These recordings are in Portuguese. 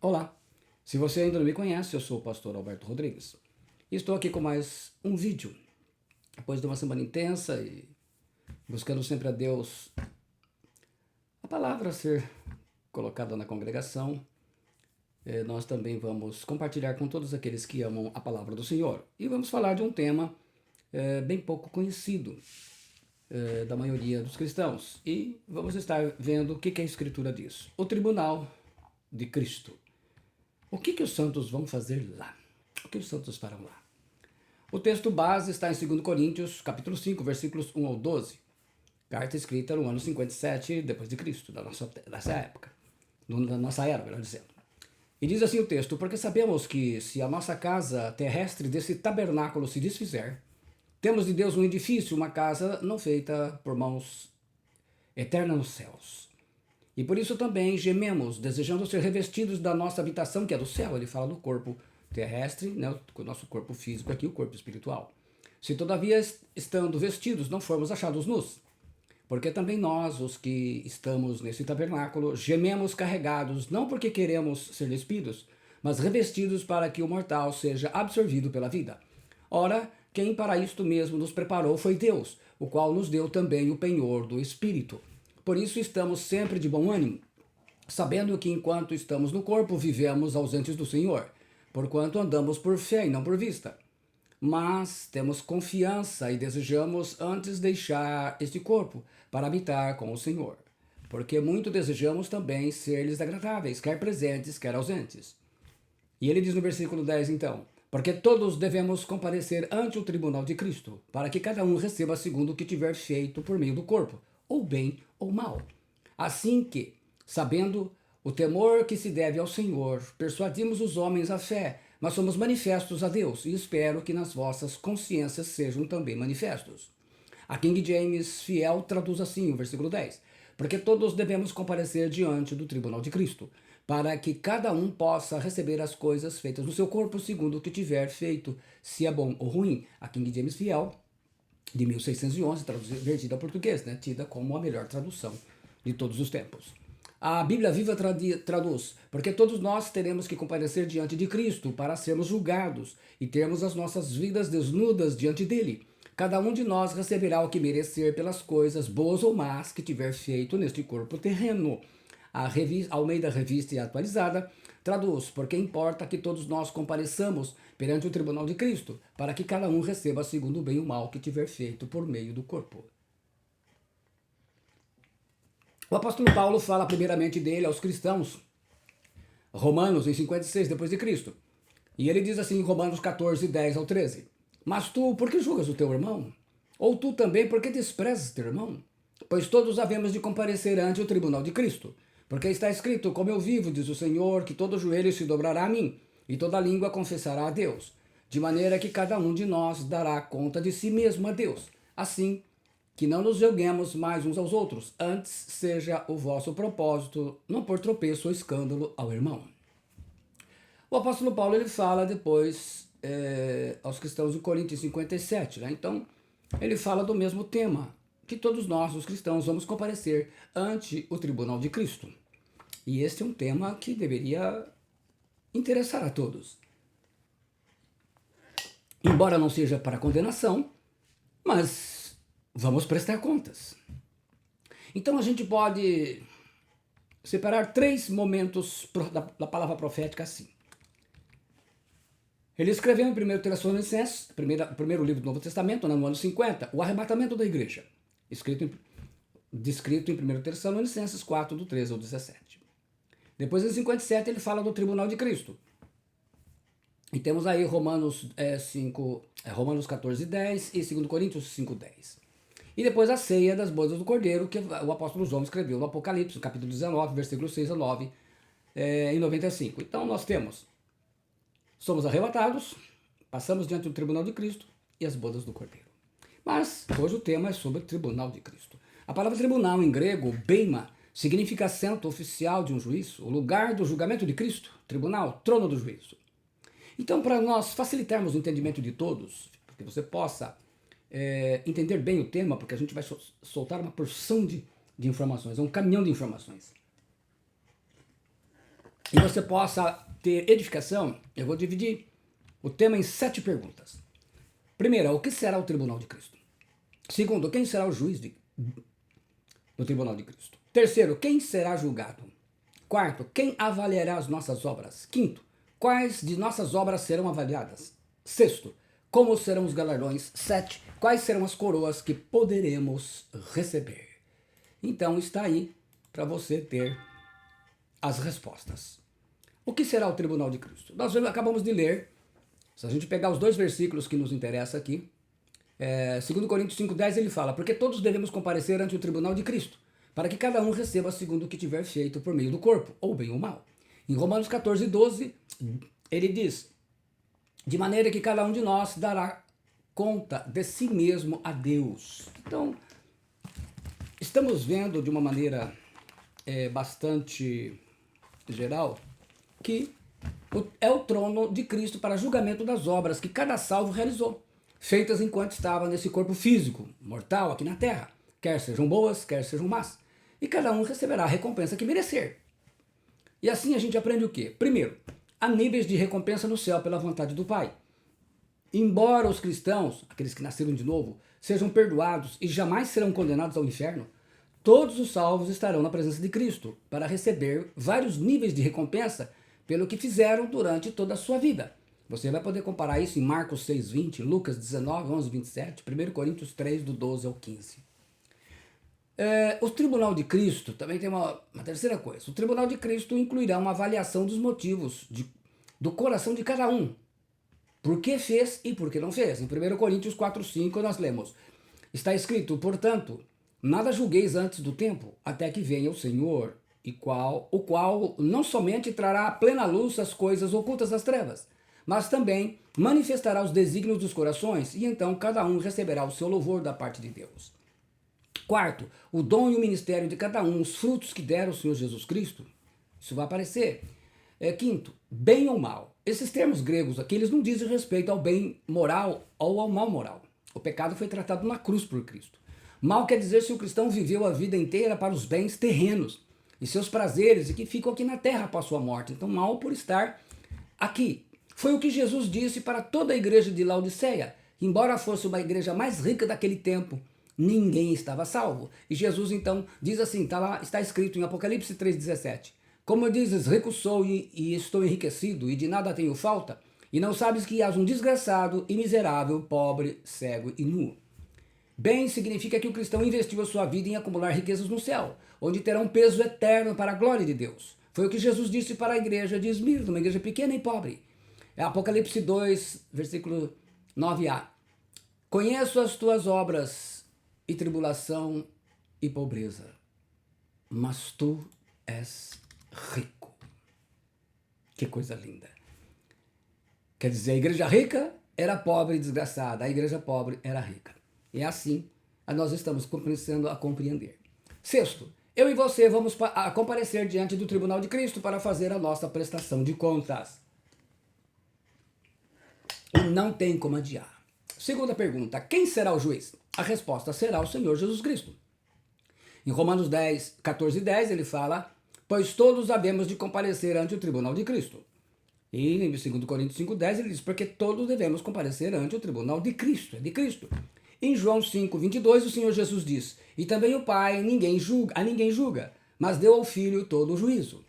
Olá, se você ainda não me conhece, eu sou o pastor Alberto Rodrigues e estou aqui com mais um vídeo. Depois de uma semana intensa e buscando sempre a Deus, a palavra a ser colocada na congregação, nós também vamos compartilhar com todos aqueles que amam a palavra do Senhor. E vamos falar de um tema bem pouco conhecido da maioria dos cristãos. E vamos estar vendo o que a Escritura diz. O tribunal de Cristo. O que os santos vão fazer lá? O que os santos farão lá? O texto base está em 2 Coríntios, capítulo 5, versículos 1 ao 12. Carta escrita no ano 57 depois de Cristo, dessa época, da nossa era, melhor dizendo. E diz assim o texto: porque sabemos que se a nossa casa terrestre desse tabernáculo se desfizer, temos de Deus um edifício, uma casa não feita por mãos, eterna nos céus. E por isso também gememos, desejando ser revestidos da nossa habitação, que é do céu. Ele fala do corpo terrestre, né, o nosso corpo físico aqui, o corpo espiritual. Se todavia, estando vestidos, não formos achados nus. Porque também nós, os que estamos nesse tabernáculo, gememos carregados, não porque queremos ser despidos, mas revestidos para que o mortal seja absorvido pela vida. Ora, quem para isto mesmo nos preparou foi Deus, o qual nos deu também o penhor do Espírito. Por isso estamos sempre de bom ânimo, sabendo que enquanto estamos no corpo, vivemos ausentes do Senhor, porquanto andamos por fé e não por vista. Mas temos confiança e desejamos antes deixar este corpo para habitar com o Senhor, porque muito desejamos também ser-lhes agradáveis, quer presentes, quer ausentes. E ele diz no versículo 10 então: porque todos devemos comparecer ante o tribunal de Cristo, para que cada um receba segundo o que tiver feito por meio do corpo, ou bem ou mal. Assim que, sabendo o temor que se deve ao Senhor, persuadimos os homens à fé, mas somos manifestos a Deus, e espero que nas vossas consciências sejam também manifestos. A King James Fiel traduz assim o versículo 10: porque todos devemos comparecer diante do tribunal de Cristo, para que cada um possa receber as coisas feitas no seu corpo segundo o que tiver feito, se é bom ou ruim. A King James Fiel de 1611, traduzida ao português, né? Tida como a melhor tradução de todos os tempos. A Bíblia Viva traduz: porque todos nós teremos que comparecer diante de Cristo para sermos julgados e termos as nossas vidas desnudas diante dele. Cada um de nós receberá o que merecer pelas coisas boas ou más que tiver feito neste corpo terreno. A Almeida Revista e Atualizada traduz: porque importa que todos nós compareçamos perante o tribunal de Cristo, para que cada um receba segundo o bem e o mal que tiver feito por meio do corpo. O apóstolo Paulo fala primeiramente dele aos cristãos, Romanos, em 56 depois de Cristo. E ele diz assim em Romanos 14, 10 ao 13: mas tu, por que julgas o teu irmão? Ou tu também, por que desprezas teu irmão? Pois todos havemos de comparecer ante o tribunal de Cristo. Porque está escrito: como eu vivo, diz o Senhor, que todo joelho se dobrará a mim, e toda língua confessará a Deus. De maneira que cada um de nós dará conta de si mesmo a Deus. Assim, que não nos julguemos mais uns aos outros, antes seja o vosso propósito não por tropeço ou escândalo ao irmão. O apóstolo Paulo ele fala depois aos cristãos de Coríntios 57, né? Então ele fala do mesmo tema, que todos nós, os cristãos, vamos comparecer ante o tribunal de Cristo. E este é um tema que deveria interessar a todos. Embora não seja para condenação, mas vamos prestar contas. Então a gente pode separar 3 momentos da palavra profética assim. Ele escreveu em 1 Tessalonicenses, primeiro livro do Novo Testamento, no ano 50, o arrebatamento da igreja, descrito em 1 Tessalonicenses 4, do 13 ao 17. Depois, em 57, ele fala do tribunal de Cristo. E temos aí Romanos 14, 10 e 2 Coríntios 5, 10. E depois a ceia das bodas do Cordeiro, que o apóstolo João escreveu no Apocalipse, no capítulo 19, versículos 6 a 9, em 95. Então nós somos arrebatados, passamos diante do tribunal de Cristo e as bodas do Cordeiro. Mas hoje o tema é sobre o tribunal de Cristo. A palavra tribunal em grego, beima, significa assento oficial de um juízo, o lugar do julgamento de Cristo, tribunal, trono do juízo. Então, para nós facilitarmos o entendimento de todos, para que você possa entender bem o tema, porque a gente vai soltar uma porção de informações, é um caminhão de informações. e você possa ter edificação, eu vou dividir o tema em 7 perguntas. Primeira, o que será o tribunal de Cristo? Segundo, quem será o juiz do tribunal de Cristo? Terceiro, quem será julgado? Quarto, quem avaliará as nossas obras? Quinto, quais de nossas obras serão avaliadas? Sexto, como serão os galardões? 7, quais serão as coroas que poderemos receber? Então está aí para você ter as respostas. O que será o tribunal de Cristo? Nós acabamos de ler, se a gente pegar os 2 versículos que nos interessam aqui, 2 Coríntios 5,10 ele fala, porque todos devemos comparecer ante o tribunal de Cristo, para que cada um receba segundo o que tiver feito por meio do corpo, ou bem ou mal. Em Romanos 14,12, ele diz, de maneira que cada um de nós dará conta de si mesmo a Deus. Então, estamos vendo de uma maneira bastante geral que é o trono de Cristo para julgamento das obras que cada salvo realizou, feitas enquanto estava nesse corpo físico, mortal, aqui na terra, quer sejam boas, quer sejam más. E cada um receberá a recompensa que merecer. E assim a gente aprende o quê? Primeiro, há níveis de recompensa no céu pela vontade do Pai. Embora os cristãos, aqueles que nasceram de novo, sejam perdoados e jamais serão condenados ao inferno, todos os salvos estarão na presença de Cristo para receber vários níveis de recompensa pelo que fizeram durante toda a sua vida. Você vai poder comparar isso em Marcos 6,20, Lucas 19, 11, 27, 1 Coríntios 3, do 12 ao 15. O Tribunal de Cristo também tem uma terceira coisa. O Tribunal de Cristo incluirá uma avaliação dos motivos do coração de cada um. Por que fez e por que não fez. Em 1 Coríntios 4,5 nós lemos, está escrito, portanto, nada julgueis antes do tempo, até que venha o Senhor, o qual não somente trará à plena luz as coisas ocultas das trevas, mas também manifestará os desígnios dos corações, e então cada um receberá o seu louvor da parte de Deus. Quarto, o dom e o ministério de cada um, os frutos que deram o Senhor Jesus Cristo, isso vai aparecer. Quinto, bem ou mal. Esses termos gregos aqui, eles não dizem respeito ao bem moral ou ao mal moral. O pecado foi tratado na cruz por Cristo. Mal quer dizer se o cristão viveu a vida inteira para os bens terrenos e seus prazeres e que ficam aqui na terra após sua morte. Então, mal por estar aqui. Foi o que Jesus disse para toda a igreja de Laodiceia. Embora fosse uma igreja mais rica daquele tempo, ninguém estava salvo. E Jesus então diz assim, está escrito em Apocalipse 3,17. Como dizes, rico sou e estou enriquecido e de nada tenho falta, e não sabes que és um desgraçado e miserável, pobre, cego e nu. Bem significa que o cristão investiu a sua vida em acumular riquezas no céu, onde terá um peso eterno para a glória de Deus. Foi o que Jesus disse para a igreja de Esmirna, uma igreja pequena e pobre. Apocalipse 2, versículo 9a. Conheço as tuas obras e tribulação e pobreza, mas tu és rico. Que coisa linda. Quer dizer, a igreja rica era pobre e desgraçada, a igreja pobre era rica. E assim nós estamos começando a compreender. Sexto, eu e você vamos comparecer diante do tribunal de Cristo para fazer a nossa prestação de contas. E não tem como adiar. Segunda pergunta, quem será o juiz? A resposta será o Senhor Jesus Cristo. Em Romanos 10, 14 e 10 ele fala, pois todos havemos de comparecer ante o tribunal de Cristo. E em 2 Coríntios 5,10 ele diz, porque todos devemos comparecer ante o tribunal de Cristo, é de Cristo. Em João 5, 22 o Senhor Jesus diz, e também o Pai ninguém julga, mas deu ao Filho todo o juízo.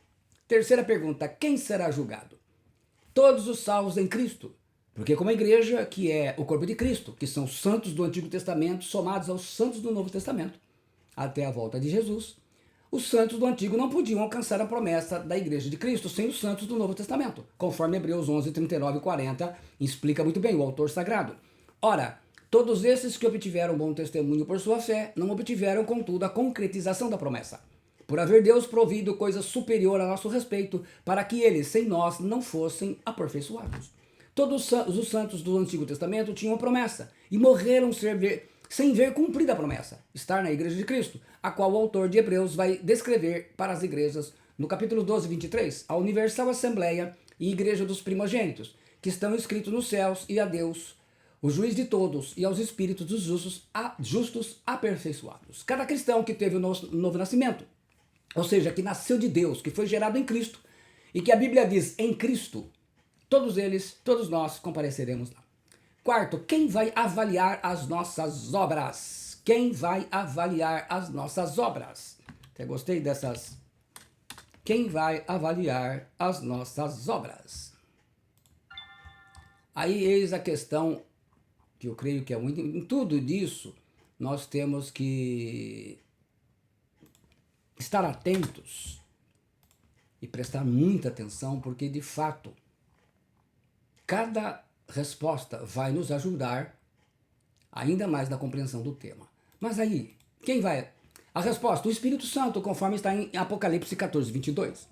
Terceira pergunta, quem será julgado? Todos os salvos em Cristo. Porque como a igreja, que é o corpo de Cristo, que são os santos do Antigo Testamento, somados aos santos do Novo Testamento, até a volta de Jesus, os santos do Antigo não podiam alcançar a promessa da igreja de Cristo sem os santos do Novo Testamento, conforme Hebreus 11, 39 e 40 explica muito bem o autor sagrado. Ora, todos esses que obtiveram bom testemunho por sua fé, não obtiveram, contudo, a concretização da promessa. Por haver Deus provido coisa superior a nosso respeito, para que eles, sem nós, não fossem aperfeiçoados. Todos os santos do Antigo Testamento tinham promessa e morreram sem ver cumprida a promessa, estar na igreja de Cristo, a qual o autor de Hebreus vai descrever para as igrejas no capítulo 12, 23, a Universal Assembleia e Igreja dos Primogênitos, que estão escritos nos céus, e a Deus, o juiz de todos, e aos espíritos dos justos aperfeiçoados. Cada cristão que teve o novo nascimento, ou seja, que nasceu de Deus, que foi gerado em Cristo, e que a Bíblia diz em Cristo, todos eles, todos nós compareceremos lá. Quarto, quem vai avaliar as nossas obras? Quem vai avaliar as nossas obras? Até gostei dessas. Quem vai avaliar as nossas obras? Aí eis a questão que eu creio que é muito. Em tudo disso, nós temos que estar atentos e prestar muita atenção, porque de fato, cada resposta vai nos ajudar ainda mais na compreensão do tema. Mas aí, quem vai? A resposta, o Espírito Santo, conforme está em Apocalipse 14, 22.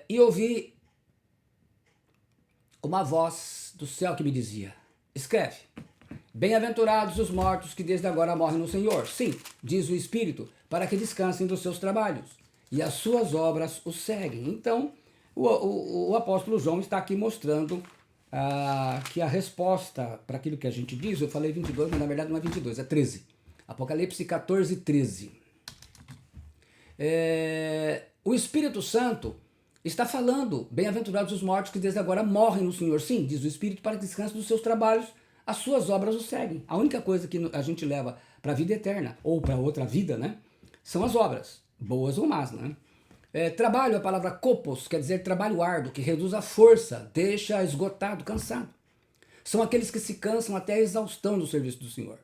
E ouvi uma voz do céu que me dizia, escreve, bem-aventurados os mortos que desde agora morrem no Senhor. Sim, diz o Espírito, para que descansem dos seus trabalhos, e as suas obras os seguem. Então, o apóstolo João está aqui mostrando que a resposta para aquilo que a gente diz, eu falei 22, mas na verdade não é 22, é 13. Apocalipse 14, 13. O Espírito Santo está falando, bem-aventurados os mortos que desde agora morrem no Senhor. Sim, diz o Espírito, para que descansem dos seus trabalhos, as suas obras os seguem. A única coisa que a gente leva para a vida eterna, ou para outra vida, né, são as obras, boas ou más, né? Trabalho, a palavra kopos, quer dizer trabalho árduo, que reduz a força, deixa esgotado, cansado. São aqueles que se cansam até a exaustão do serviço do Senhor.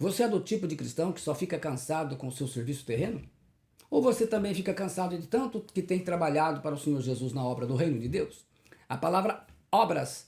Você é do tipo de cristão que só fica cansado com o seu serviço terreno? Ou você também fica cansado de tanto que tem trabalhado para o Senhor Jesus na obra do reino de Deus? A palavra obras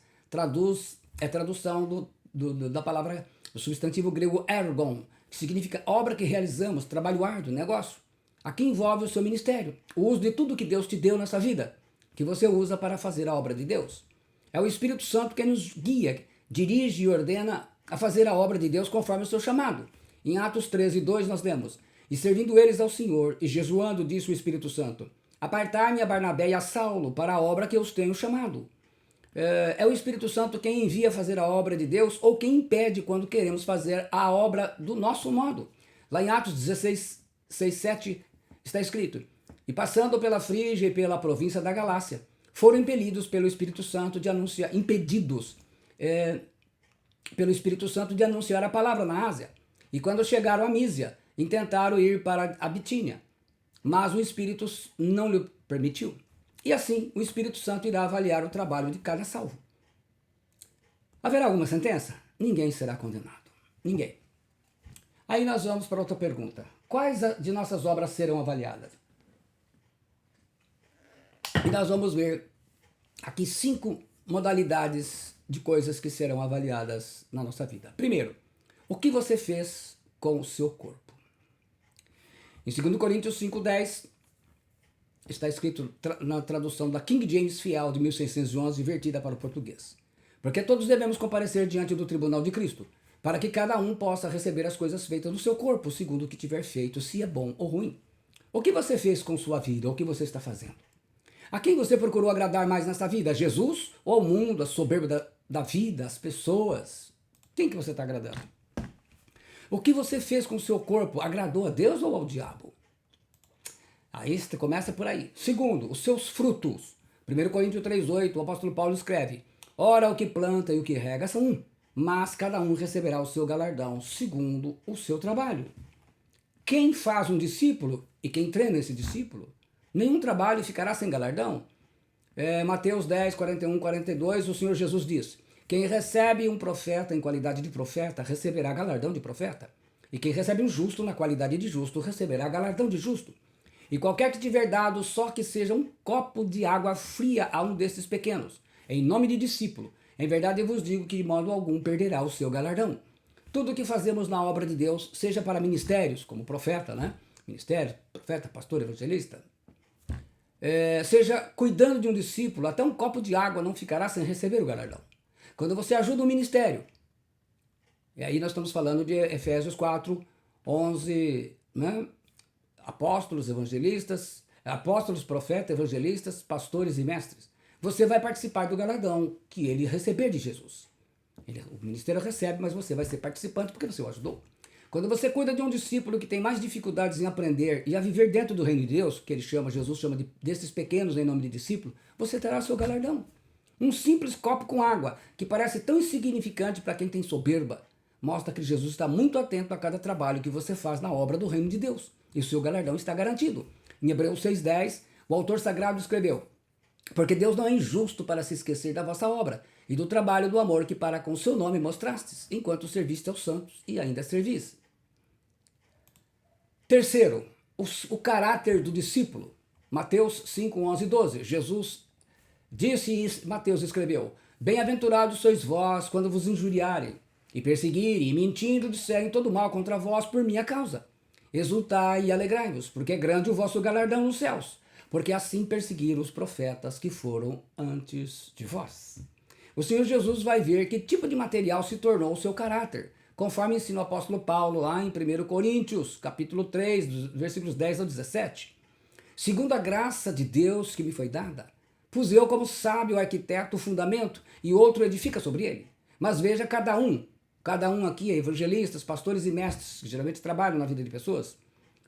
é tradução da palavra, do substantivo grego ergon, que significa obra que realizamos, trabalho árduo, negócio. Aqui envolve o seu ministério, o uso de tudo que Deus te deu nessa vida, que você usa para fazer a obra de Deus. É o Espírito Santo que nos guia, dirige e ordena a fazer a obra de Deus conforme o seu chamado. Em Atos 13, 2 nós lemos, e servindo eles ao Senhor, e jejuando, disse o Espírito Santo, apartai-me a Barnabé e a Saulo para a obra que eu os tenho chamado. É o Espírito Santo quem envia fazer a obra de Deus ou quem impede quando queremos fazer a obra do nosso modo. Lá em Atos 16, 6, 7 está escrito, e passando pela Frígia e pela província da Galácia, foram impelidos pelo Espírito Santo de anunciar, pelo Espírito Santo de anunciar a palavra na Ásia. E quando chegaram a Mísia, intentaram ir para a Bitínia, mas o Espírito não lhe permitiu. E assim, o Espírito Santo irá avaliar o trabalho de cada salvo. Haverá alguma sentença? Ninguém será condenado. Ninguém. Aí nós vamos para outra pergunta. Quais de nossas obras serão avaliadas? E nós vamos ver aqui 5 modalidades de coisas que serão avaliadas na nossa vida. Primeiro, o que você fez com o seu corpo? Em 2 Coríntios 5:10, está escrito na tradução da King James Fiel de 1611, invertida para o português. Porque todos devemos comparecer diante do tribunal de Cristo, para que cada um possa receber as coisas feitas no seu corpo, segundo o que tiver feito, se é bom ou ruim. O que você fez com sua vida? O que você está fazendo? A quem você procurou agradar mais nesta vida? A Jesus ou ao mundo, a soberba da vida, as pessoas? Quem que você está agradando? O que você fez com o seu corpo? Agradou a Deus ou ao diabo? Aí você começa por aí. Segundo, os seus frutos. 1 Coríntios 3:8, o apóstolo Paulo escreve, ora o que planta e o que rega são um, mas cada um receberá o seu galardão segundo o seu trabalho. Quem faz um discípulo e quem treina esse discípulo, nenhum trabalho ficará sem galardão. Mateus 10, 41, 42, o Senhor Jesus diz, quem recebe um profeta em qualidade de profeta, receberá galardão de profeta. E quem recebe um justo na qualidade de justo, receberá galardão de justo. E qualquer que tiver dado só que seja um copo de água fria a um desses pequenos, em nome de discípulo, em verdade eu vos digo que de modo algum perderá o seu galardão. Tudo o que fazemos na obra de Deus, seja para ministérios, como profeta, né? Ministério, profeta, pastor, evangelista, seja cuidando de um discípulo, até um copo de água não ficará sem receber o galardão. Quando você ajuda um ministério, e aí nós estamos falando de Efésios 4, 11, né? Apóstolos, evangelistas, apóstolos, profetas, evangelistas, pastores e mestres. Você vai participar do galardão que ele receber de Jesus. O ministério recebe, mas você vai ser participante porque você o ajudou. Quando você cuida de um discípulo que tem mais dificuldades em aprender e a viver dentro do reino de Deus, que Jesus chama desses pequenos em nome de discípulo, você terá seu galardão. Um simples copo com água, que parece tão insignificante para quem tem soberba, mostra que Jesus está muito atento a cada trabalho que você faz na obra do reino de Deus. E o seu galardão está garantido. Em Hebreus 6,10, o autor sagrado escreveu: porque Deus não é injusto para se esquecer da vossa obra e do trabalho do amor que para com o seu nome mostrastes, enquanto serviste aos santos e ainda servis. Terceiro, o caráter do discípulo. Mateus 5, 11 e 12. Jesus disse e Mateus escreveu: bem-aventurados sois vós quando vos injuriarem e perseguirem e mentindo disserem todo mal contra vós por minha causa. Exultai e alegrai-vos, porque é grande o vosso galardão nos céus, porque assim perseguiram os profetas que foram antes de vós. O Senhor Jesus vai ver que tipo de material se tornou o seu caráter, conforme ensina o apóstolo Paulo lá em 1 Coríntios, capítulo 3, versículos 10 ao 17. Segundo a graça de Deus que me foi dada, pus eu como sábio arquiteto o fundamento e outro edifica sobre ele. Mas veja cada um aqui, evangelistas, pastores e mestres, que geralmente trabalham na vida de pessoas,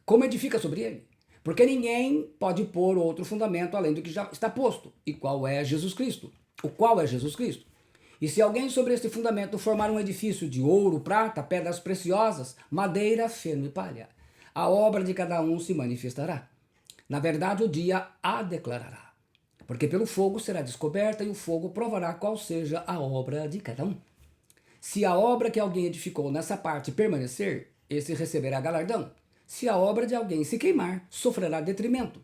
como edifica sobre ele. Porque ninguém pode pôr outro fundamento além do que já está posto, e qual é Jesus Cristo. O qual é Jesus Cristo. E se alguém sobre este fundamento formar um edifício de ouro, prata, pedras preciosas, madeira, feno e palha, a obra de cada um se manifestará. Na verdade, o dia a declarará. Porque pelo fogo será descoberta e o fogo provará qual seja a obra de cada um. Se a obra que alguém edificou nessa parte permanecer, esse receberá galardão. Se a obra de alguém se queimar, sofrerá detrimento.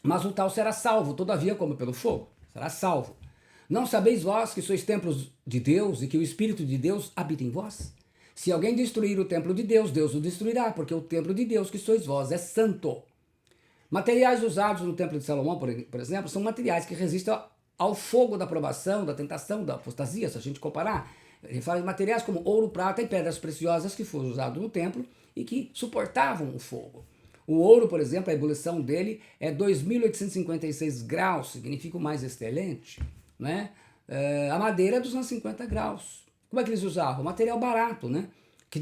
Mas o tal será salvo, todavia, como pelo fogo. Será salvo. Não sabeis vós que sois templos de Deus e que o Espírito de Deus habita em vós? Se alguém destruir o templo de Deus, Deus o destruirá, porque o templo de Deus que sois vós é santo. Materiais usados no templo de Salomão, por exemplo, são materiais que resistem ao fogo da provação, da tentação, da apostasia, se a gente comparar. Ele fala de materiais como ouro, prata e pedras preciosas que foram usados no templo e que suportavam o fogo. O ouro, por exemplo, a ebulição dele é 2.856 graus, significa o mais excelente, né? A madeira é 250 graus. Como é que eles usavam? Material barato, né? Que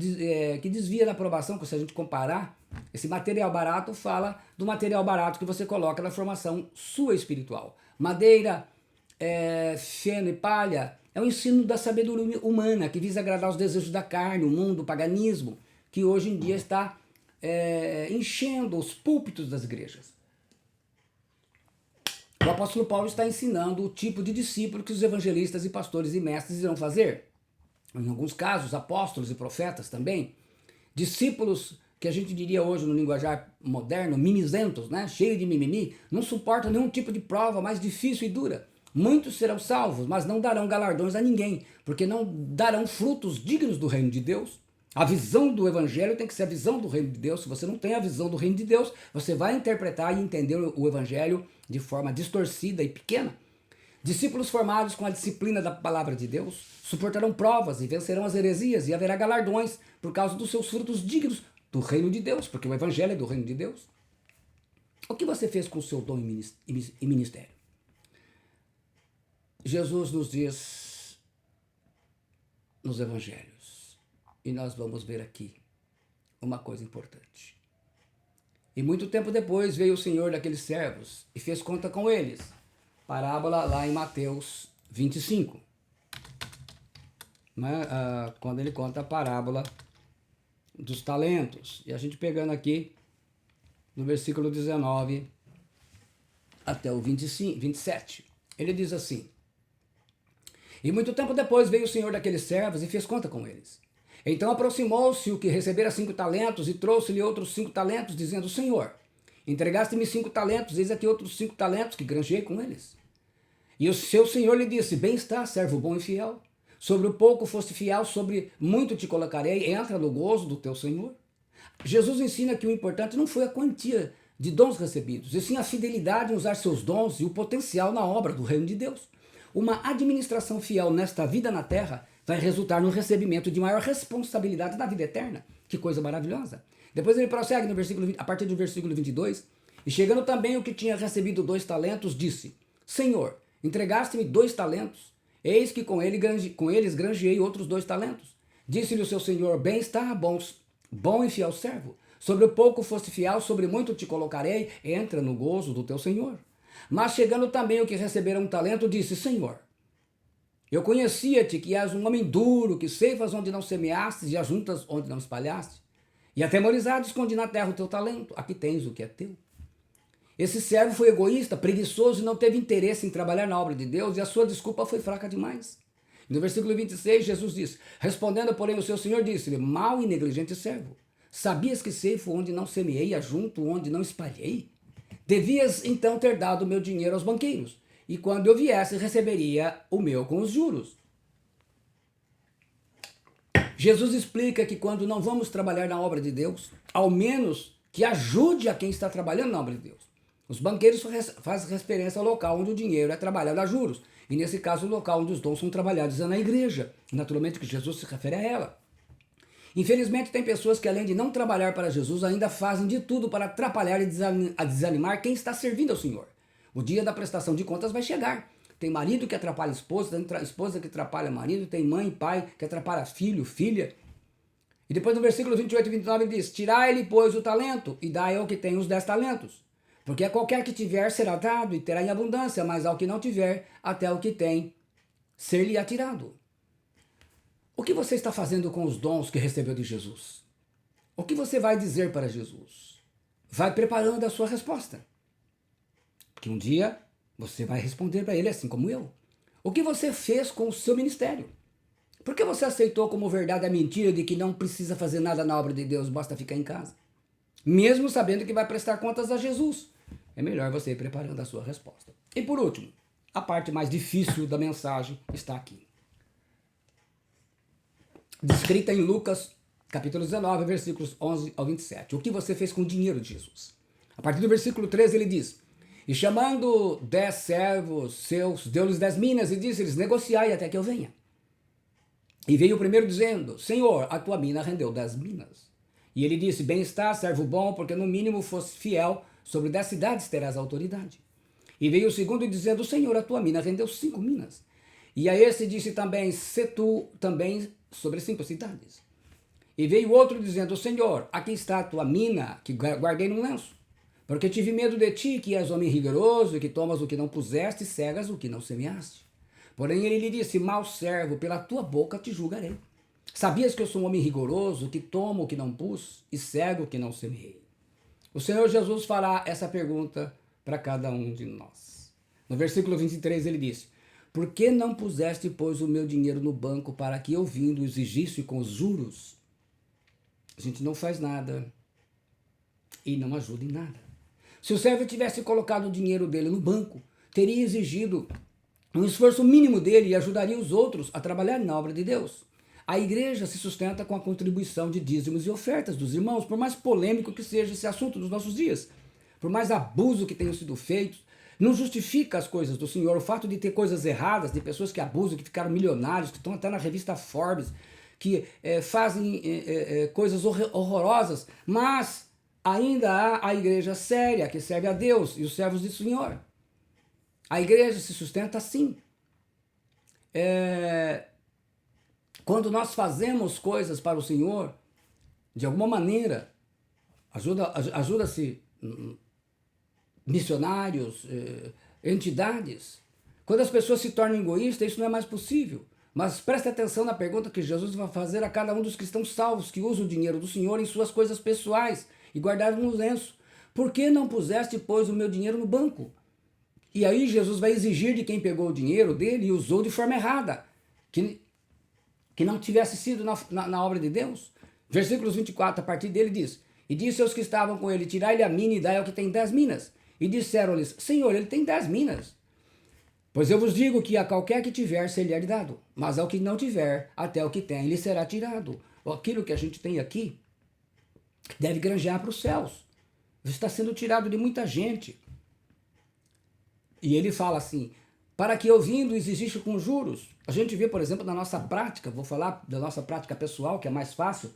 desvia da provação, que se a gente comparar, esse material barato fala do material barato que você coloca na formação sua espiritual. Madeira, feno e palha é o ensino da sabedoria humana que visa agradar os desejos da carne, o mundo, o paganismo, que hoje em dia está enchendo os púlpitos das igrejas. O apóstolo Paulo está ensinando o tipo de discípulo que os evangelistas e pastores e mestres irão fazer. Em alguns casos, apóstolos e profetas também. Discípulos que a gente diria hoje no linguajar moderno, mimizentos, né? Cheio de mimimi, não suportam nenhum tipo de prova mais difícil e dura. Muitos serão salvos, mas não darão galardões a ninguém, porque não darão frutos dignos do reino de Deus. A visão do evangelho tem que ser a visão do reino de Deus. Se você não tem a visão do reino de Deus, você vai interpretar e entender o evangelho de forma distorcida e pequena. Discípulos formados com a disciplina da palavra de Deus suportarão provas e vencerão as heresias e haverá galardões por causa dos seus frutos dignos do reino de Deus, porque o evangelho é do reino de Deus. O que você fez com o seu dom e ministério? Jesus nos diz nos evangelhos, e nós vamos ver aqui uma coisa importante. E muito tempo depois veio o Senhor daqueles servos e fez conta com eles. Parábola lá em Mateus 25. Né? Quando ele conta a parábola dos talentos. E a gente pegando aqui no versículo 19 até o 27. Ele diz assim: e muito tempo depois veio o Senhor daqueles servos e fez conta com eles. Então aproximou-se o que recebera 5 talentos e trouxe-lhe outros 5 talentos, dizendo: Senhor, entregaste-me 5 talentos, eis aqui outros 5 talentos que granjeei com eles. E o seu senhor lhe disse: bem está, servo bom e fiel. Sobre o pouco foste fiel, sobre muito te colocarei, entra no gozo do teu senhor. Jesus ensina que o importante não foi a quantia de dons recebidos, e sim a fidelidade em usar seus dons e o potencial na obra do reino de Deus. Uma administração fiel nesta vida na terra vai resultar no recebimento de maior responsabilidade da vida eterna. Que coisa maravilhosa. Depois ele prossegue no versículo 20, a partir do versículo 22. E chegando também o que tinha recebido 2 talentos, disse: Senhor, entregaste-me 2 talentos. Eis que com eles granjeei outros 2 talentos. Disse-lhe o seu senhor: bem está, bom e fiel servo. Sobre o pouco foste fiel, sobre muito te colocarei, entra no gozo do teu Senhor. Mas chegando também o que receberam um talento, disse, Senhor, eu conhecia-te que és um homem duro, que ceifas onde não semeastes e ajuntas onde não espalhaste. E atemorizado escondi na terra o teu talento, aqui tens o que é teu. Esse servo foi egoísta, preguiçoso e não teve interesse em trabalhar na obra de Deus, e a sua desculpa foi fraca demais. No versículo 26, Jesus diz, respondendo, porém, o seu Senhor disse-lhe, mau e negligente servo, sabias que ceifo onde não semeei e ajunto onde não espalhei? Devias então ter dado o meu dinheiro aos banqueiros, e quando eu viesse, receberia o meu com os juros. Jesus explica que quando não vamos trabalhar na obra de Deus, ao menos que ajude a quem está trabalhando na obra de Deus. Os banqueiros fazem referência ao local onde o dinheiro é trabalhado a juros, e nesse caso o local onde os dons são trabalhados é na igreja, naturalmente que Jesus se refere a ela. Infelizmente tem pessoas que além de não trabalhar para Jesus, ainda fazem de tudo para atrapalhar e desanimar quem está servindo ao Senhor. O dia da prestação de contas vai chegar. Tem marido que atrapalha a esposa, tem esposa que atrapalha marido, tem mãe e pai que atrapalha filho, filha. E depois no versículo 28 e 29 ele diz, tirai-lhe, pois, o talento, e dai ao que tem os 10 talentos. Porque a qualquer que tiver será dado, e terá em abundância, mas ao que não tiver, até o que tem, ser-lhe atirado. O que você está fazendo com os dons que recebeu de Jesus? O que você vai dizer para Jesus? Vai preparando a sua resposta. Porque um dia você vai responder para ele assim como eu. O que você fez com o seu ministério? Por que você aceitou como verdade a mentira de que não precisa fazer nada na obra de Deus, basta ficar em casa? Mesmo sabendo que vai prestar contas a Jesus. É melhor você ir preparando a sua resposta. E por último, a parte mais difícil da mensagem está aqui. Descrita em Lucas, capítulo 19, versículos 11 ao 27. O que você fez com o dinheiro de Jesus? A partir do versículo 13 ele diz, e chamando 10 servos seus, deu-lhes 10 minas e disse-lhes, negociai até que eu venha. E veio o primeiro dizendo, Senhor, a tua mina rendeu 10 minas. E ele disse, bem está, servo bom, porque no mínimo fosse fiel, sobre 10 cidades terás autoridade. E veio o segundo dizendo, Senhor, a tua mina rendeu 5 minas. E a esse disse também, se tu também sobre 5 cidades. E veio outro dizendo, Senhor, aqui está a tua mina, que guardei num lenço. Porque tive medo de ti, que és homem rigoroso, e que tomas o que não puseste, e cegas o que não semeaste. Porém ele lhe disse, mau servo, pela tua boca te julgarei. Sabias que eu sou um homem rigoroso, que tomo o que não pus, e cego o que não semeei? O Senhor Jesus fará essa pergunta para cada um de nós. No versículo 23 ele disse, por que não puseste, pois, o meu dinheiro no banco, para que eu vindo exigisse com os juros? A gente não faz nada e não ajuda em nada. Se o servo tivesse colocado o dinheiro dele no banco, teria exigido um esforço mínimo dele e ajudaria os outros a trabalhar na obra de Deus. A igreja se sustenta com a contribuição de dízimos e ofertas dos irmãos, por mais polêmico que seja esse assunto dos nossos dias, por mais abuso que tenham sido feitos, não justifica as coisas do Senhor. O fato de ter coisas erradas, de pessoas que abusam, que ficaram milionários, que estão até na revista Forbes, que fazem coisas horrorosas, mas ainda há a igreja séria, que serve a Deus e os servos do Senhor. A igreja se sustenta assim. Quando nós fazemos coisas para o Senhor, de alguma maneira, ajuda-se missionários, entidades. Quando as pessoas se tornam egoístas, isso não é mais possível. Mas preste atenção na pergunta que Jesus vai fazer a cada um dos cristãos salvos que usam o dinheiro do Senhor em suas coisas pessoais e guardaram no lenço. Por que não puseste, pois, o meu dinheiro no banco? E aí Jesus vai exigir de quem pegou o dinheiro dele e usou de forma errada, que não tivesse sido na obra de Deus. Versículos 24, a partir dele diz, e disse aos que estavam com ele, tirai-lhe a mina e dai ao que tem 10 minas. E disseram-lhes, Senhor, ele tem 10 minas. Pois eu vos digo que a qualquer que tiver, ser-lhe dado, mas ao que não tiver, até o que tem, lhe será tirado. Aquilo que a gente tem aqui deve granjear para os céus. Está sendo tirado de muita gente. E ele fala assim, para que eu vindo exigisse com juros. A gente vê, por exemplo, na nossa prática, vou falar da nossa prática pessoal, que é mais fácil.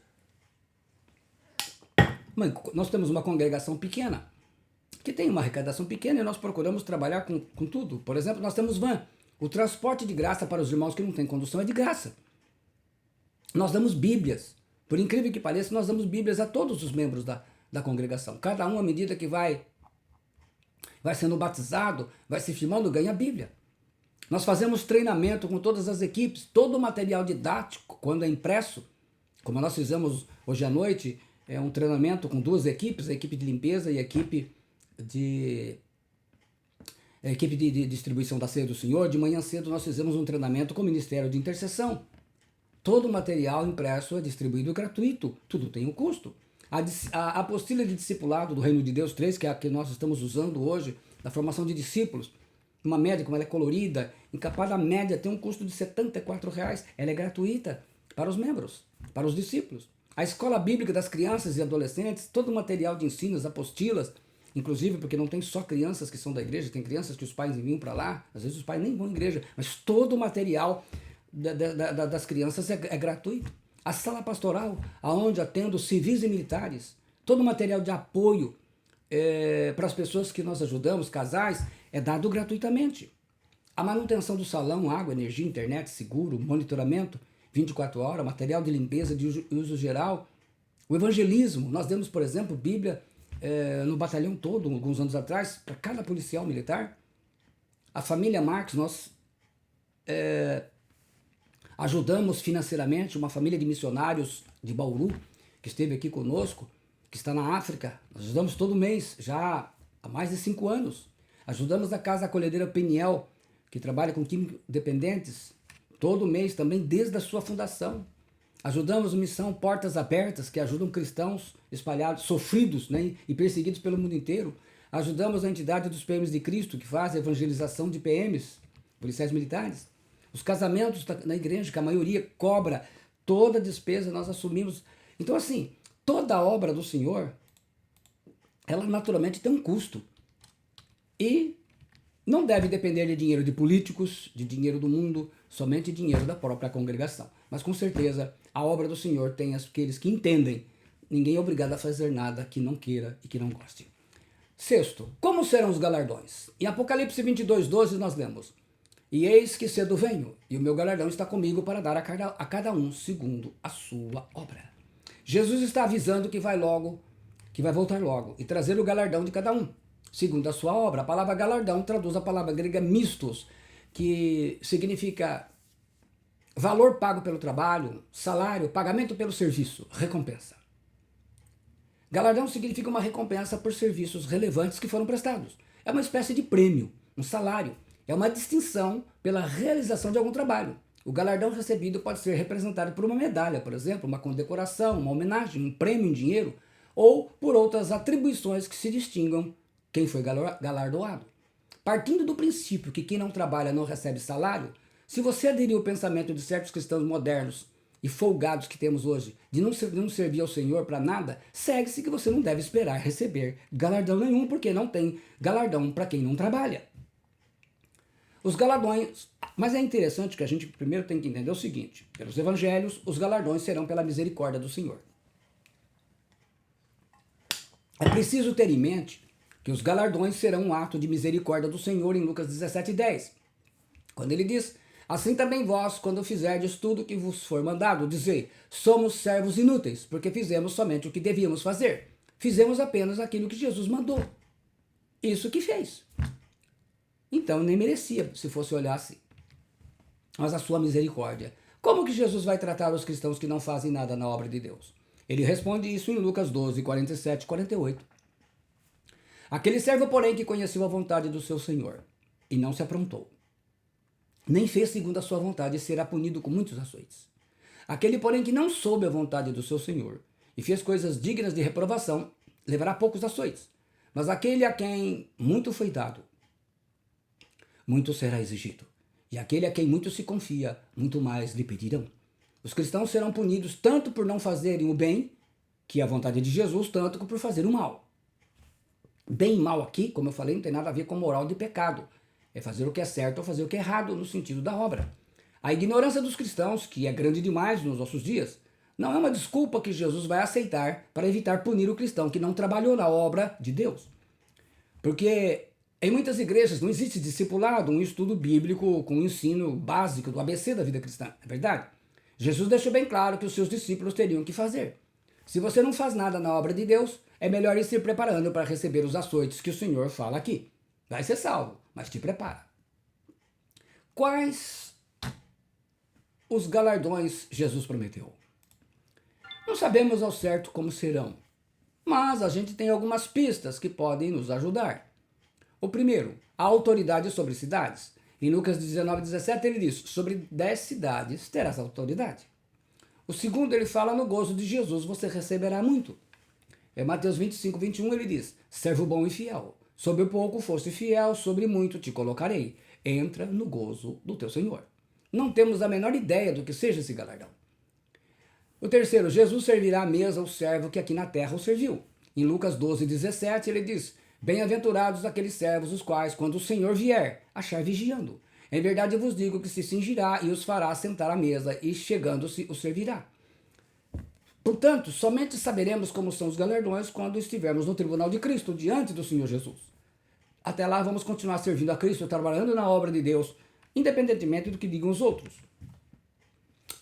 Mas nós temos uma congregação pequena, que tem uma arrecadação pequena e nós procuramos trabalhar com tudo. Por exemplo, nós temos van. O transporte de graça para os irmãos que não têm condução é de graça. Nós damos bíblias. Por incrível que pareça, nós damos Bíblias a todos os membros da congregação. Cada um, à medida que vai sendo batizado, vai se firmando, ganha a Bíblia. Nós fazemos treinamento com todas as equipes, todo o material didático, quando é impresso, como nós fizemos hoje à noite, é um treinamento com duas equipes, a equipe de limpeza e a equipe de distribuição da ceia do Senhor. De manhã cedo nós fizemos um treinamento com o Ministério de Intercessão. Todo o material impresso é distribuído gratuito, tudo tem um custo. A apostila de discipulado do Reino de Deus 3, que é a que nós estamos usando hoje, da formação de discípulos, uma média, como ela é colorida, encapada média, tem um custo de R$ 74,00. Ela é gratuita para os membros, para os discípulos. A escola bíblica das crianças e adolescentes, todo o material de ensino, as apostilas, inclusive porque não tem só crianças que são da igreja, tem crianças que os pais enviam para lá, às vezes os pais nem vão à igreja, mas todo o material das crianças é gratuito. A sala pastoral, aonde atendo civis e militares, todo o material de apoio para as pessoas que nós ajudamos, casais, é dado gratuitamente. A manutenção do salão, água, energia, internet, seguro, monitoramento, 24 horas, material de limpeza de uso geral. O evangelismo, nós demos, por exemplo, Bíblia no batalhão todo, alguns anos atrás, para cada policial militar. A família Marques, nós ajudamos financeiramente uma família de missionários de Bauru, que esteve aqui conosco, que está na África. Nós ajudamos todo mês, já há mais de 5 anos. Ajudamos a Casa Acolhedeira Peniel, que trabalha com químicos dependentes, todo mês também, desde a sua fundação. Ajudamos a Missão Portas Abertas, que ajudam cristãos espalhados, sofridos, né, e perseguidos pelo mundo inteiro. Ajudamos a entidade dos PMs de Cristo, que faz a evangelização de PMs, policiais militares. Os casamentos na igreja, que a maioria cobra toda a despesa, nós assumimos. Então, assim, toda a obra do Senhor, ela naturalmente tem um custo. E não deve depender de dinheiro de políticos, de dinheiro do mundo, somente dinheiro da própria congregação. Mas com certeza a obra do Senhor tem aqueles que entendem. Ninguém é obrigado a fazer nada que não queira e que não goste. Sexto, como serão os galardões? Em Apocalipse 22:12 nós lemos: E eis que cedo venho, e o meu galardão está comigo para dar a cada um segundo a sua obra. Jesus está avisando que vai voltar logo, e trazer o galardão de cada um, segundo a sua obra. A palavra galardão traduz a palavra grega mistos, que significa valor pago pelo trabalho, salário, pagamento pelo serviço, recompensa. Galardão significa uma recompensa por serviços relevantes que foram prestados. É uma espécie de prêmio, um salário. É uma distinção pela realização de algum trabalho. O galardão recebido pode ser representado por uma medalha, por exemplo, uma condecoração, uma homenagem, um prêmio em dinheiro, ou por outras atribuições que se distingam quem foi galardoado. Partindo do princípio que quem não trabalha não recebe salário, se você aderir ao pensamento de certos cristãos modernos e folgados que temos hoje, de não servir ao Senhor para nada, segue-se que você não deve esperar receber galardão nenhum, porque não tem galardão para quem não trabalha. Os galardões, mas é interessante que a gente primeiro tem que entender o seguinte: pelos evangelhos, os galardões serão pela misericórdia do Senhor. É preciso ter em mente que os galardões serão um ato de misericórdia do Senhor em Lucas 17:10, quando ele diz: Assim também vós, quando fizerdes tudo o que vos for mandado, dizei: somos servos inúteis, porque fizemos somente o que devíamos fazer. Fizemos apenas aquilo que Jesus mandou. Isso que fez. Então nem merecia, se fosse olhar assim. Mas a sua misericórdia. Como que Jesus vai tratar os cristãos que não fazem nada na obra de Deus? Ele responde isso em Lucas 12, 47 e 48. Aquele servo, porém, que conheceu a vontade do seu Senhor e não se aprontou, nem fez segundo a sua vontade, será punido com muitos açoites. Aquele, porém, que não soube a vontade do seu Senhor e fez coisas dignas de reprovação, levará poucos açoites. Mas aquele a quem muito foi dado, muito será exigido. E aquele a quem muito se confia, muito mais lhe pedirão. Os cristãos serão punidos tanto por não fazerem o bem, que é a vontade de Jesus, tanto por fazer o mal. Bem e mal aqui, como eu falei, não tem nada a ver com moral de pecado. É fazer o que é certo ou fazer o que é errado no sentido da obra. A ignorância dos cristãos, que é grande demais nos nossos dias, não é uma desculpa que Jesus vai aceitar para evitar punir o cristão que não trabalhou na obra de Deus. Porque em muitas igrejas não existe discipulado, um estudo bíblico com o ensino básico do ABC da vida cristã, é verdade? Jesus deixou bem claro que os seus discípulos teriam que fazer. Se você não faz nada na obra de Deus, é melhor ir se preparando para receber os açoites que o Senhor fala aqui. Vai ser salvo, mas te prepara. Quais os galardões Jesus prometeu? Não sabemos ao certo como serão, mas a gente tem algumas pistas que podem nos ajudar. O primeiro, a autoridade sobre cidades. Em Lucas 19:17 ele diz, sobre 10 cidades terás autoridade. O segundo, ele fala no gozo de Jesus, você receberá muito. Em Mateus 25:21 ele diz, servo bom e fiel, sobre o pouco foste fiel, sobre muito te colocarei. Entra no gozo do teu Senhor. Não temos a menor ideia do que seja esse galardão. O terceiro, Jesus servirá à mesa o servo que aqui na terra o serviu. Em Lucas 12:17 ele diz, bem-aventurados aqueles servos os quais, quando o Senhor vier, achar vigiando. Em verdade eu vos digo que se cingirá e os fará sentar à mesa e chegando-se os servirá. Portanto, somente saberemos como são os galardões quando estivermos no tribunal de Cristo, diante do Senhor Jesus. Até lá vamos continuar servindo a Cristo, trabalhando na obra de Deus, independentemente do que digam os outros.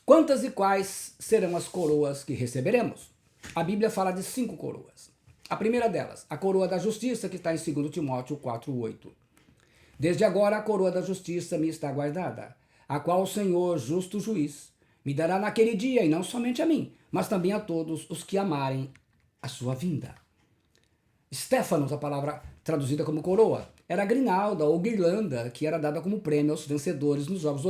Quantas e quais serão as coroas que receberemos? A Bíblia fala de 5 coroas. A primeira delas, a coroa da justiça, que está em 2 Timóteo 4:8. Desde agora a coroa da justiça me está guardada, a qual o Senhor, justo juiz, me dará naquele dia, e não somente a mim, mas também a todos os que amarem a sua vinda. Stéphanos, a palavra traduzida como coroa, era a grinalda ou guirlanda que era dada como prêmio aos vencedores nos Jogos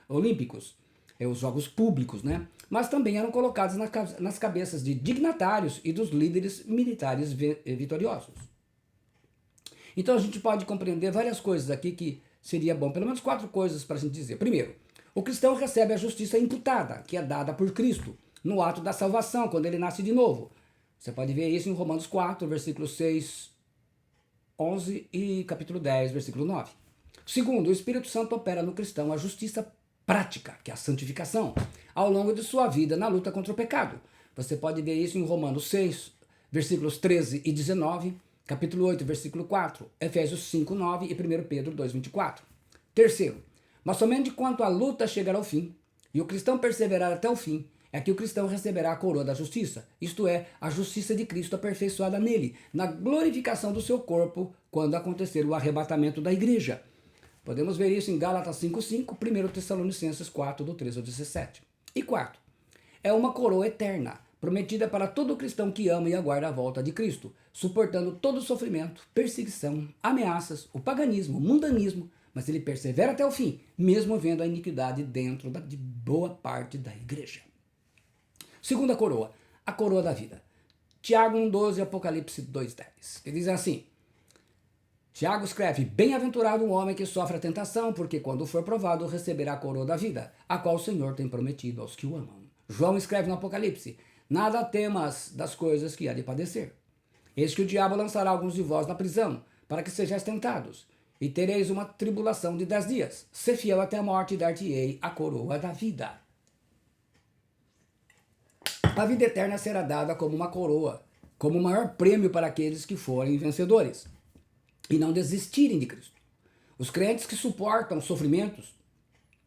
Olímpicos, os Jogos Públicos, né? Mas também eram colocados nas cabeças de dignatários e dos líderes militares vitoriosos. Então a gente pode compreender várias coisas aqui que seria bom, pelo menos 4 coisas para a gente dizer. Primeiro, o cristão recebe a justiça imputada, que é dada por Cristo, no ato da salvação, quando ele nasce de novo. Você pode ver isso em Romanos 4, versículos 6, 11 e capítulo 10, versículo 9. Segundo, o Espírito Santo opera no cristão a justiça prática, que é a santificação, ao longo de sua vida na luta contra o pecado. Você pode ver isso em Romanos 6, versículos 13 e 19, capítulo 8, versículo 4, Efésios 5, 9 e 1 Pedro 2, 24. Terceiro, mas somente quanto a luta chegar ao fim, e o cristão perseverar até o fim, é que o cristão receberá a coroa da justiça, isto é, a justiça de Cristo aperfeiçoada nele, na glorificação do seu corpo, quando acontecer o arrebatamento da igreja. Podemos ver isso em Gálatas 5:5, 1 Tessalonicenses 4, do 13 ao 17. E quarto, é uma coroa eterna, prometida para todo cristão que ama e aguarda a volta de Cristo, suportando todo o sofrimento, perseguição, ameaças, o paganismo, o mundanismo, mas ele persevera até o fim, mesmo vendo a iniquidade dentro de boa parte da igreja. Segunda coroa, a coroa da vida. Tiago 1:12, Apocalipse 2:10, que diz assim, Tiago escreve, bem-aventurado o homem que sofre a tentação, porque quando for provado receberá a coroa da vida, a qual o Senhor tem prometido aos que o amam. João escreve no Apocalipse, nada temas das coisas que há de padecer. Eis que o diabo lançará alguns de vós na prisão, para que sejais tentados, e tereis uma tribulação de 10 dias. Se fiel até a morte, dar-te-ei a coroa da vida. A vida eterna será dada como uma coroa, como o maior prêmio para aqueles que forem vencedores e não desistirem de Cristo. Os crentes que suportam sofrimentos,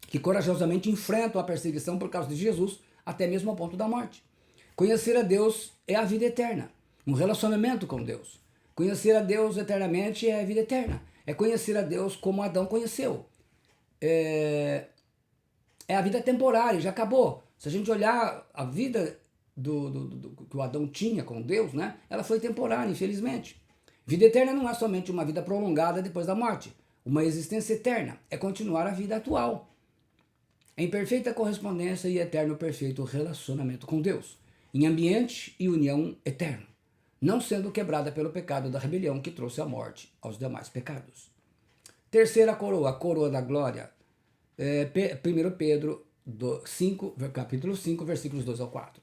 que corajosamente enfrentam a perseguição por causa de Jesus, até mesmo ao ponto da morte. Conhecer a Deus é a vida eterna, um relacionamento com Deus. Conhecer a Deus eternamente é a vida eterna. É conhecer a Deus como Adão conheceu. É a vida temporária, já acabou. Se a gente olhar a vida que o Adão tinha com Deus, né? Ela foi temporária, infelizmente. Vida eterna não é somente uma vida prolongada depois da morte. Uma existência eterna é continuar a vida atual, em perfeita correspondência e eterno perfeito relacionamento com Deus, em ambiente e união eterno, não sendo quebrada pelo pecado da rebelião que trouxe a morte aos demais pecados. Terceira coroa, a coroa da glória. 1 Pedro 5, capítulo 5, versículos 2 ao 4.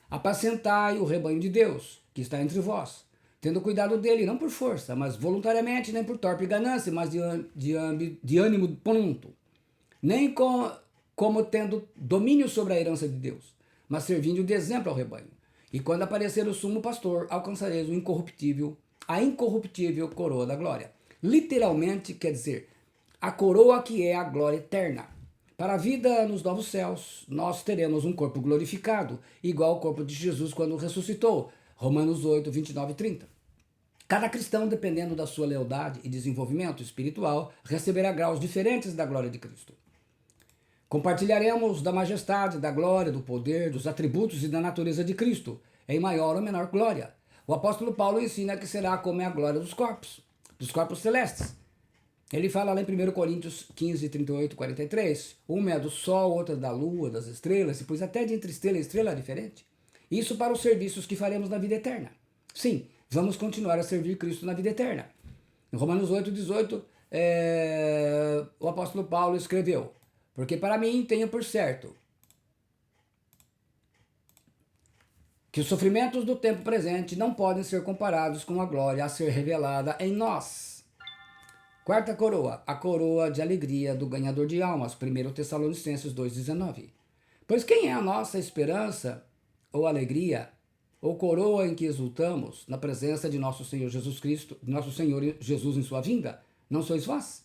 Apacentai o rebanho de Deus, que está entre vós, tendo cuidado dele, não por força, mas voluntariamente, nem por torpe ganância, mas de ânimo pronto, nem como tendo domínio sobre a herança de Deus, mas servindo de exemplo ao rebanho. E quando aparecer o sumo pastor, alcançareis a incorruptível coroa da glória. Literalmente quer dizer, a coroa que é a glória eterna. Para a vida nos novos céus, nós teremos um corpo glorificado, igual ao corpo de Jesus quando ressuscitou. Romanos 8, 29 e 30. Cada cristão, dependendo da sua lealdade e desenvolvimento espiritual, receberá graus diferentes da glória de Cristo. Compartilharemos da majestade, da glória, do poder, dos atributos e da natureza de Cristo, em maior ou menor glória. O apóstolo Paulo ensina que será como é a glória dos corpos celestes. Ele fala lá em 1 Coríntios 15, 38 e 43. Uma é do sol, outra da lua, das estrelas, e pois até de entre estrela e estrela é diferente. Isso para os serviços que faremos na vida eterna. Sim, vamos continuar a servir Cristo na vida eterna. Em Romanos 8, 18, o apóstolo Paulo escreveu: porque para mim tenho por certo que os sofrimentos do tempo presente não podem ser comparados com a glória a ser revelada em nós. Quarta coroa, a coroa de alegria do ganhador de almas, 1 Tessalonicenses 2,19. Pois quem é a nossa esperança ou alegria, ou coroa em que exultamos na presença de nosso Senhor Jesus Cristo, nosso Senhor Jesus em sua vinda? Não sois vós?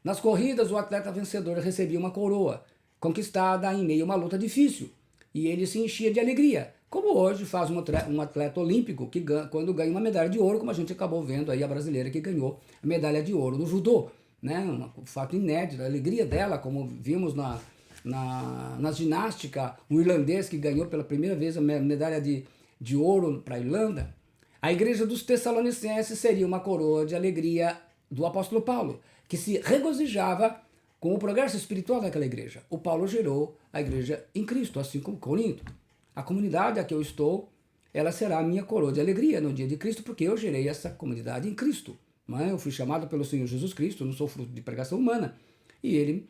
Nas corridas, o atleta vencedor recebia uma coroa, conquistada em meio a uma luta difícil, e ele se enchia de alegria, como hoje faz um atleta olímpico que quando ganha uma medalha de ouro, como a gente acabou vendo aí a brasileira que ganhou a medalha de ouro no judô, né? Um fato inédito, a alegria dela, como vimos na ginástica, um irlandês que ganhou pela primeira vez a medalha de ouro para a Irlanda. A igreja dos Tessalonicenses seria uma coroa de alegria do apóstolo Paulo, que se regozijava com o progresso espiritual daquela igreja. O Paulo gerou a igreja em Cristo, assim como Corinto. A comunidade a que eu estou, ela será a minha coroa de alegria no dia de Cristo, porque eu gerei essa comunidade em Cristo. Mas eu fui chamado pelo Senhor Jesus Cristo, não sou fruto de pregação humana. E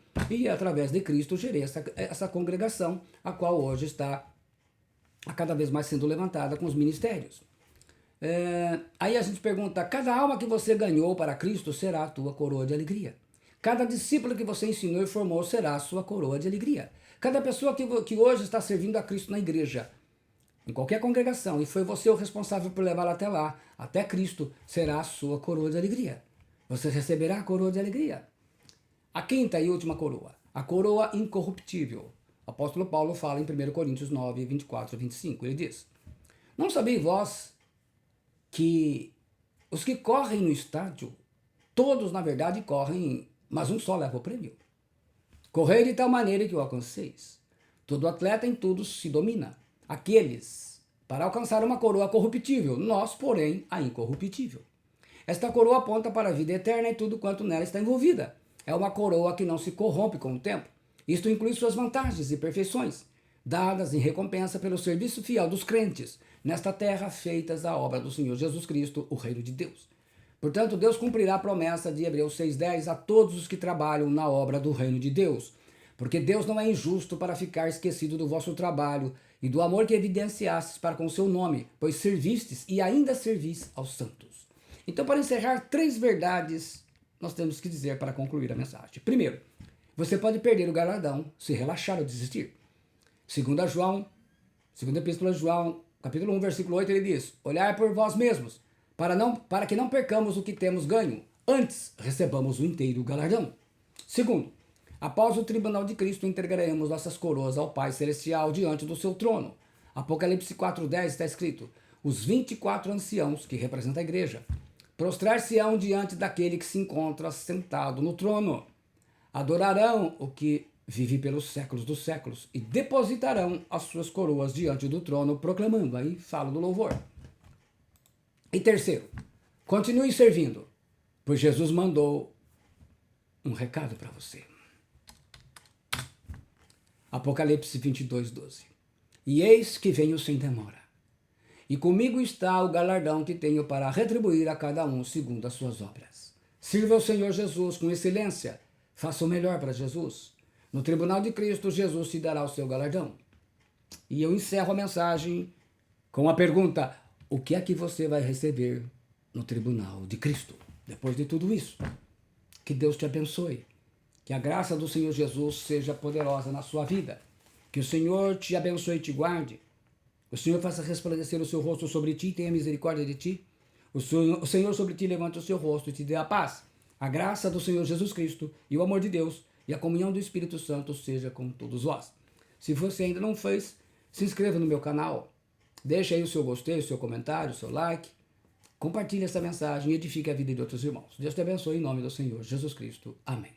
através de Cristo, gerei essa congregação, a qual hoje está cada vez mais sendo levantada com os ministérios. Aí a gente pergunta: cada alma que você ganhou para Cristo será a tua coroa de alegria. Cada discípulo que você ensinou e formou será a sua coroa de alegria. Cada pessoa que hoje está servindo a Cristo na igreja, em qualquer congregação, e foi você o responsável por levá-la até lá, até Cristo, será a sua coroa de alegria. Você receberá a coroa de alegria. A quinta e última coroa, a coroa incorruptível. O apóstolo Paulo fala em 1 Coríntios 9, 24 e 25. Ele diz: não sabeis vós que os que correm no estádio, todos na verdade correm, mas um só leva o prêmio? Correi de tal maneira que o alcanceis. Todo atleta em tudo se domina. Aqueles para alcançar uma coroa corruptível, nós, porém, a incorruptível. Esta coroa aponta para a vida eterna e tudo quanto nela está envolvida. É uma coroa que não se corrompe com o tempo. Isto inclui suas vantagens e perfeições, dadas em recompensa pelo serviço fiel dos crentes nesta terra, feitas a obra do Senhor Jesus Cristo, o reino de Deus. Portanto, Deus cumprirá a promessa de Hebreus 6,10 a todos os que trabalham na obra do reino de Deus. Porque Deus não é injusto para ficar esquecido do vosso trabalho e do amor que evidenciastes para com o seu nome, pois servistes e ainda servis aos santos. Então, para encerrar, 3 verdades nós temos que dizer para concluir a mensagem. Primeiro, você pode perder o galardão se relaxar ou desistir. Segunda Epístola de João, capítulo 1, versículo 8, ele diz: olhai por vós mesmos, para que não percamos o que temos ganho, antes recebamos o inteiro galardão. Segundo, após o tribunal de Cristo, entregaremos nossas coroas ao Pai Celestial diante do seu trono. Apocalipse 4,10 está escrito: os 24 anciãos, que representam a igreja, prostrar-se-ão diante daquele que se encontra sentado no trono. Adorarão o que vive pelos séculos dos séculos e depositarão as suas coroas diante do trono, proclamando. Aí fala do louvor. E terceiro, continue servindo, pois Jesus mandou um recado para você. Apocalipse 22:12. E eis que venho sem demora, e comigo está o galardão que tenho para retribuir a cada um segundo as suas obras. Sirva ao Senhor Jesus com excelência, faça o melhor para Jesus. No tribunal de Cristo, Jesus te dará o seu galardão. E eu encerro a mensagem com a pergunta: o que é que você vai receber no tribunal de Cristo? Depois de tudo isso, que Deus te abençoe. Que a graça do Senhor Jesus seja poderosa na sua vida. Que o Senhor te abençoe e te guarde. O Senhor faça resplandecer o seu rosto sobre ti e tenha misericórdia de ti. O Senhor sobre ti levante o seu rosto e te dê a paz. A graça do Senhor Jesus Cristo e o amor de Deus e a comunhão do Espírito Santo seja com todos vós. Se você ainda não fez, se inscreva no meu canal, deixe aí o seu gostei, o seu comentário, o seu like, compartilhe essa mensagem e edifique a vida de outros irmãos. Deus te abençoe em nome do Senhor Jesus Cristo. Amém.